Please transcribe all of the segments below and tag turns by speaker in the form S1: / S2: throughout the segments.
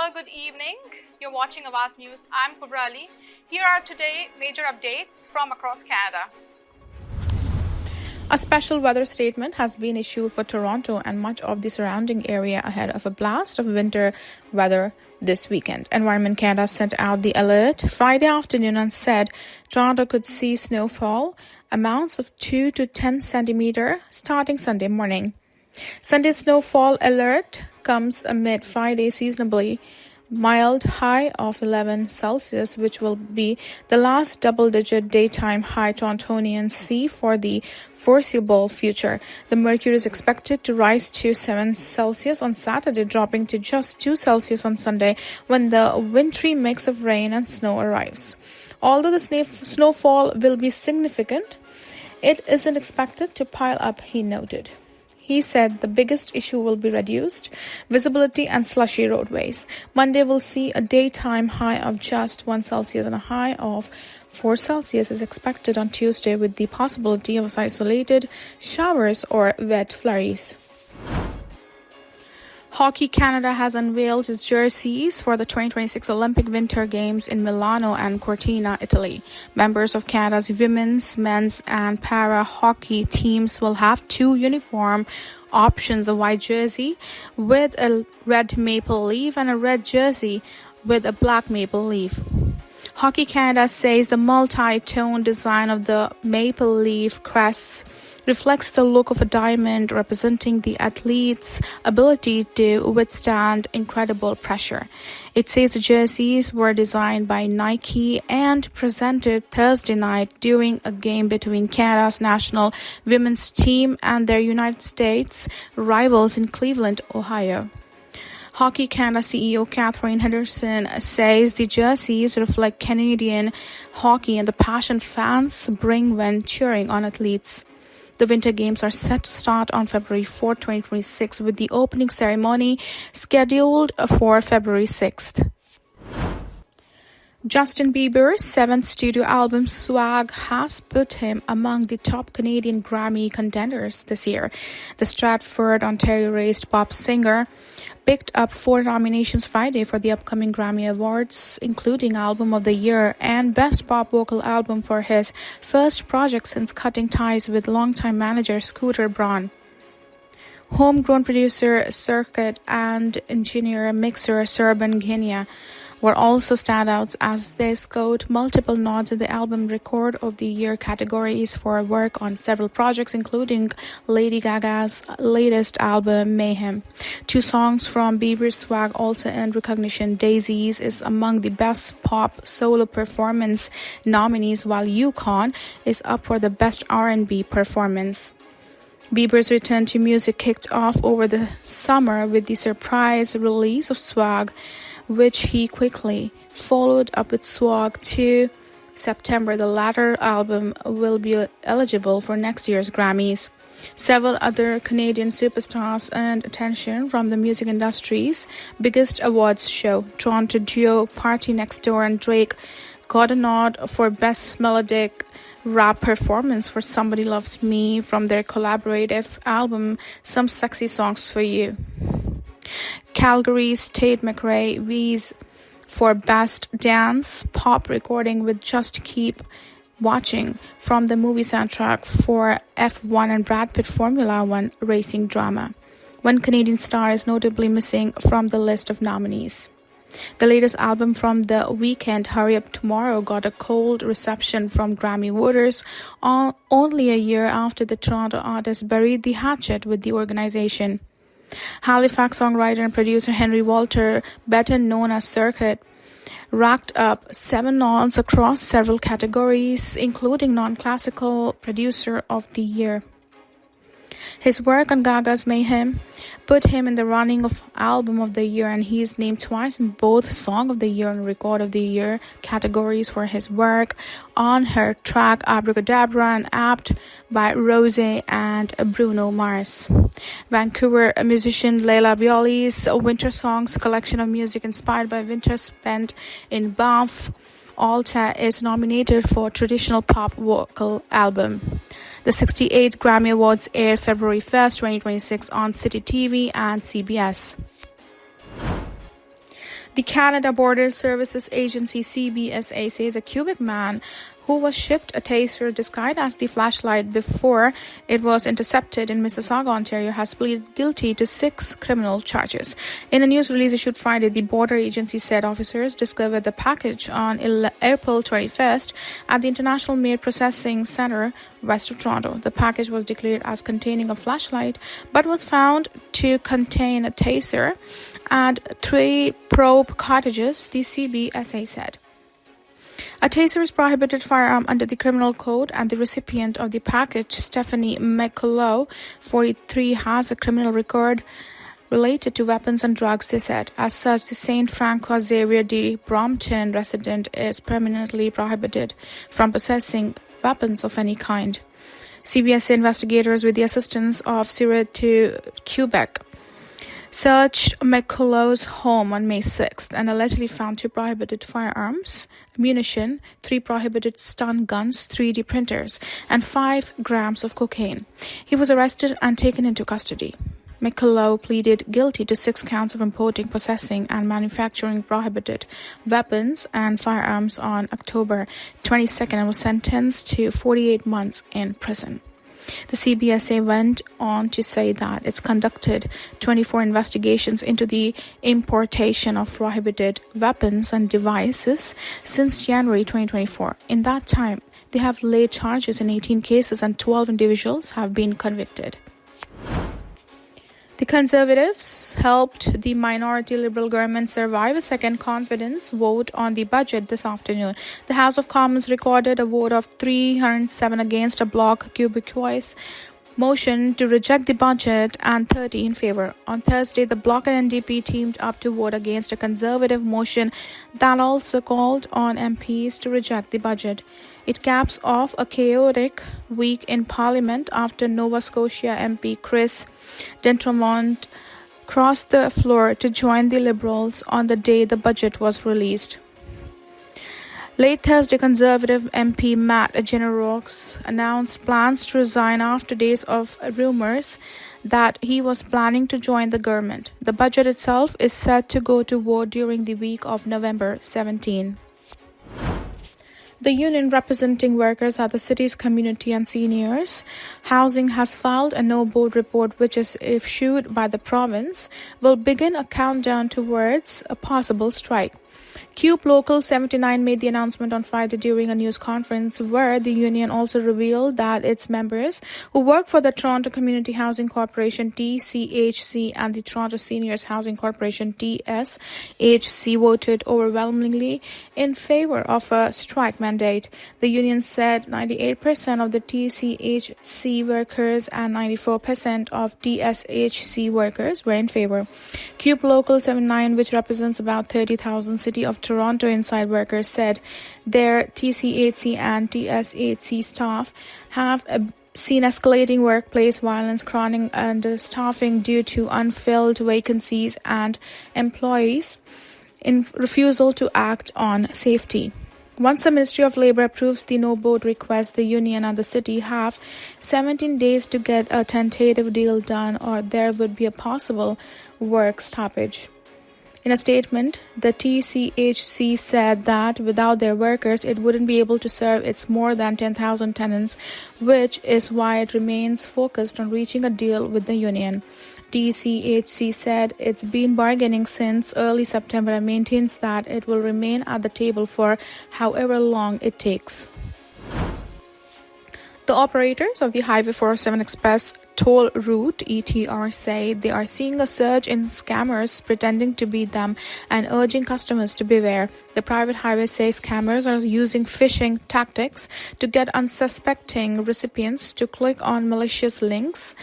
S1: Hello, good evening. You're watching Awaz News. I'm Kubra Ali. Here are today major updates from across Canada. A special weather statement has been issued for Toronto and much of the surrounding area ahead of a blast of winter weather this weekend. Environment Canada sent out the alert Friday afternoon and said Toronto could see snowfall amounts of 2 to 10 centimeter starting Sunday morning. Sunday's snowfall alert comes amid Friday's seasonably mild high of 11 Celsius, which will be the last double-digit daytime high Torontonians see for the foreseeable future. The mercury is expected to rise to 7 Celsius on Saturday, dropping to just 2 Celsius on Sunday when the wintry mix of rain and snow arrives. Although the snowfall will be significant, it isn't expected to pile up, he noted. He said the biggest issue will be reduced visibility and slushy roadways. Monday will see a daytime high of just 1 Celsius and a high of 4 Celsius is expected on Tuesday, with the possibility of isolated showers or wet flurries. Hockey Canada has unveiled its jerseys for the 2026 Olympic Winter Games in Milano and Cortina, Italy. Members of Canada's women's, men's, and para hockey teams will have two uniform options: a white jersey with a red maple leaf and a red jersey with a black maple leaf. Hockey Canada says the multi-tone design of the maple leaf crests reflects the look of a diamond, representing the athlete's ability to withstand incredible pressure. It says the jerseys were designed by Nike and presented Thursday night during a game between Canada's national women's team and their United States rivals in Cleveland, Ohio. Hockey Canada CEO Catherine Henderson says the jerseys reflect Canadian hockey and the passion fans bring when cheering on athletes. The Winter Games are set to start on February 4, 2026, with the opening ceremony scheduled for February 6th. Justin Bieber's seventh studio album, Swag, has put him among the top Canadian Grammy contenders this year. The Stratford, Ontario-raised pop singer picked up 4 nominations Friday for the upcoming Grammy Awards, including Album of the Year and Best Pop Vocal Album for his first project since cutting ties with longtime manager Scooter Braun. Homegrown producer, circuit, and engineer mixer Serban Genia were also standouts as they scored multiple nods in the Album Record of the Year categories for work on several projects, including Lady Gaga's latest album, Mayhem. 2 songs from Bieber's Swag also earned recognition. Daisies is among the Best Pop Solo Performance nominees, while Yukon is up for the Best R&B Performance. Bieber's return to music kicked off over the summer with the surprise release of Swag, which he quickly followed up with Swag 2 September. The latter album will be eligible for next year's Grammys. Several other Canadian superstars earned attention from the music industry's biggest awards show. Toronto duo Party Next Door and Drake got a nod for Best Melodic Rap Performance for Somebody Loves Me from their collaborative album Some Sexy Songs for You. Calgary's Tate McRae wins for Best Dance Pop Recording with Just Keep Watching from the movie soundtrack for F1 and Brad Pitt Formula One racing drama. One Canadian star is notably missing from the list of nominees. The latest album from The Weeknd, Hurry Up Tomorrow, got a cold reception from Grammy voters only a year after the Toronto artist buried the hatchet with the organization. Halifax songwriter and producer Henry Walter, better known as Circuit, racked up 7 nods across several categories, including Non-Classical Producer of the Year. His work on Gaga's Mayhem put him in the running of Album of the Year, and he is named twice in both Song of the Year and Record of the Year categories for his work on her track Abracadabra and Apt by Rose and Bruno Mars. Vancouver musician Leila Bialy's Winter Songs collection of music inspired by winter spent in Banff, Alta is nominated for Traditional Pop Vocal Album. The 68th Grammy Awards aired February 1st, 2026 on City TV and CBS. The Canada Border Services Agency CBSA says a Quebec man who was shipped a taser disguised as the flashlight before it was intercepted in Mississauga, Ontario, has pleaded guilty to 6 criminal charges. In a news release issued Friday, the border agency said officers discovered the package on April 21st at the International Mail Processing Centre, west of Toronto. The package was declared as containing a flashlight, but was found to contain a taser and 3 probe cartridges, the CBSA said. A taser is prohibited firearm under the criminal code, and the recipient of the package, Stephanie McCullough, 43, has a criminal record related to weapons and drugs, they said. As such, the St. Francois Xavier de Brompton resident is permanently prohibited from possessing weapons of any kind. CBSA investigators, with the assistance of Sûreté to Quebec, searched McCullough's home on May 6th and allegedly found 2 prohibited firearms, ammunition, 3 prohibited stun guns, 3D printers, and 5 grams of cocaine. He was arrested and taken into custody. McCullough pleaded guilty to 6 counts of importing, possessing, and manufacturing prohibited weapons and firearms on October 22nd and was sentenced to 48 months in prison. The CBSA went on to say that it's conducted 24 investigations into the importation of prohibited weapons and devices since January 2024. In that time, they have laid charges in 18 cases and 12 individuals have been convicted. The Conservatives helped the minority Liberal government survive a second confidence vote on the budget this afternoon. The House of Commons recorded a vote of 307 against a bloc Quebecois motion to reject the budget and 30 in favor. On Thursday, the Bloc and NDP teamed up to vote against a Conservative motion that also called on MPs to reject the budget. It caps off a chaotic week in Parliament after Nova Scotia MP Chris Dentremont crossed the floor to join the Liberals on the day the budget was released. Late Thursday, Conservative MP Matt Generox announced plans to resign after days of rumors that he was planning to join the government. The budget itself is set to go to vote during the week of November 17. The union representing workers at the city's community and seniors housing has filed a no-board report which, is issued by the province, will begin a countdown towards a possible strike. CUPE Local 79 made the announcement on Friday during a news conference where the union also revealed that its members who work for the Toronto Community Housing Corporation TCHC and the Toronto Seniors Housing Corporation TSHC voted overwhelmingly in favor of a strike mandate. The union said 98% of the TCHC workers and 94% of TSHC workers were in favor. CUPE Local 79, which represents about 30,000 City of Toronto inside workers, said their TCHC and TSHC staff have seen escalating workplace violence, chronic understaffing due to unfilled vacancies, and employees' refusal to act on safety. Once the Ministry of Labour approves the no-vote request, the union and the city have 17 days to get a tentative deal done, or there would be a possible work stoppage. In a statement, the TCHC said that without their workers, it wouldn't be able to serve its more than 10,000 tenants, which is why it remains focused on reaching a deal with the union. TCHC said it's been bargaining since early September and maintains that it will remain at the table for however long it takes. The operators of the Highway 407 Express toll route ETR say they are seeing a surge in scammers pretending to be them and urging customers to beware. The private highway says scammers are using phishing tactics to get unsuspecting recipients to click on malicious links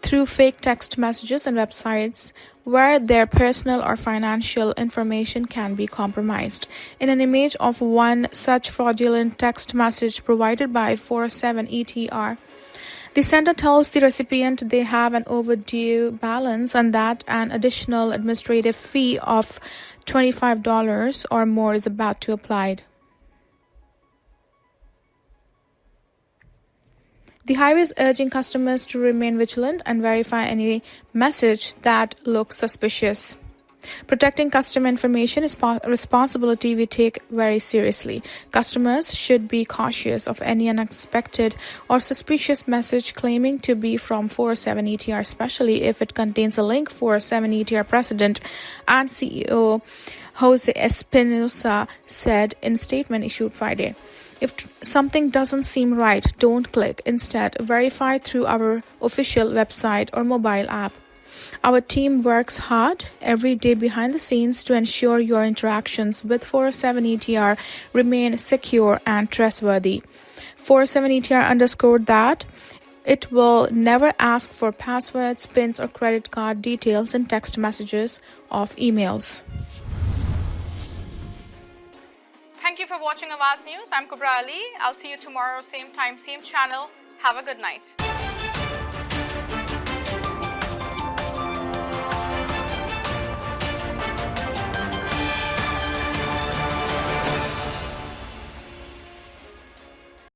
S1: through fake text messages and websites where their personal or financial information can be compromised. In an image of one such fraudulent text message provided by 407 ETR, the sender tells the recipient they have an overdue balance and that an additional administrative fee of $25 or more is about to apply. The highway is urging customers to remain vigilant and verify any message that looks suspicious. Protecting customer information is a responsibility we take very seriously. Customers should be cautious of any unexpected or suspicious message claiming to be from 407 ETR, especially if it contains a link. 407 ETR President and CEO Jose Espinosa said in a statement issued Friday. If something doesn't seem right, don't click. Instead, verify through our official website or mobile app. Our team works hard every day behind the scenes to ensure your interactions with 407 ETR remain secure and trustworthy. 407 ETR underscored that it will never ask for passwords, PINs, or credit card details in text messages or emails. Thank you for watching Awaz News. I'm Kubra Ali. I'll see you tomorrow, same time, same channel. Have a good night.